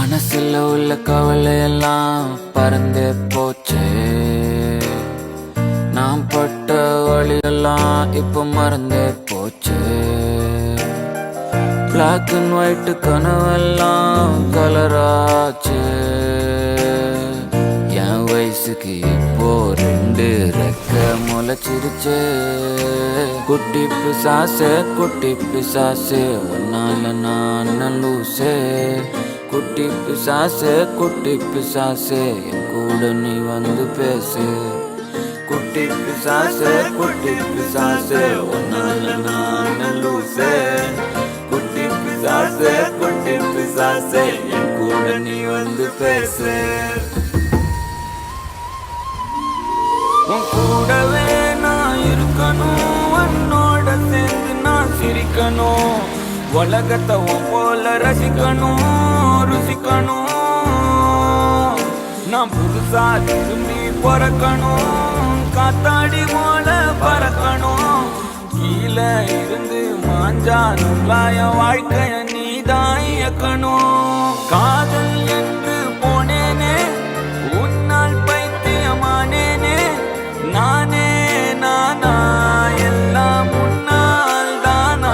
மனசுல உள்ள கவலை எல்லாம் பறந்தே போச்சே. நான் பட்ட வழியெல்லாம் இப்ப மறந்தே போச்சே. பிளாக் அண்ட் ஒயிட் கனவெல்லாம் கலராச்சு. என் வயசுக்கு இப்போ 2 ரெக்க முளைச்சிருச்சே. குட்டி பிசாசே குட்டி பிசாசே ஒன்னால நான் லூசே. குட்டி பிசாசே குட்டி பிசாசே என் கூட நீ வந்து பேசு. குட்டி பிசாசே குட்டி பிசாசே ஒன்னால நான் லூசே. குட்டி பிசாசே குட்டி பிசாசே என் கூட நீ வந்து பேசு. உன் கூடவே நான் இருக்கணும், உன்னோட சேர்ந்து நான் சிரிக்கணும். உலகத்தை போல ரசிக்கணும் ருசிக்கணும். நான் புதுசா திரும்பி பிறக்கணும், காத்தாடி போல பறக்கணும். கீழே இருந்து மாஞ்சா நுள்ளாய வாழ்க்கைய நீதான் இயக்கணும். காதல் என்று போனேனே, உன்னால் பைத்தியமானேனே. நானே நானா எல்லாம் முன்னால் தானா.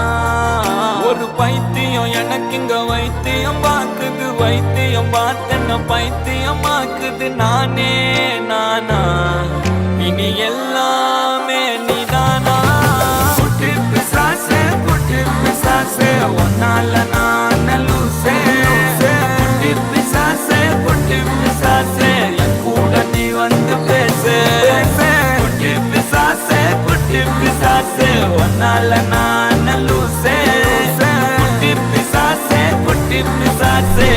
ஒரு பைத்தியம் எனக்கு இங்க வைத்தியம் பார்க்குது, வைத்தியம் பார்த்தென்ன பைத்தியமாக்குது. நானே நானா இனி எல்லாமே நீதானா. குட்டி பிசாசே குட்டி பிசாசே ஒன்னால நான் லூசே. குட்டி பிசாசே குட்டி பிசாசே என் கூட நீ வந்து பேசு. குட்டி பிசாசே குட்டி பிசாசே ஒன்னால நான் லூசே. குட்டி பிசாசே குட்டி பிசாசே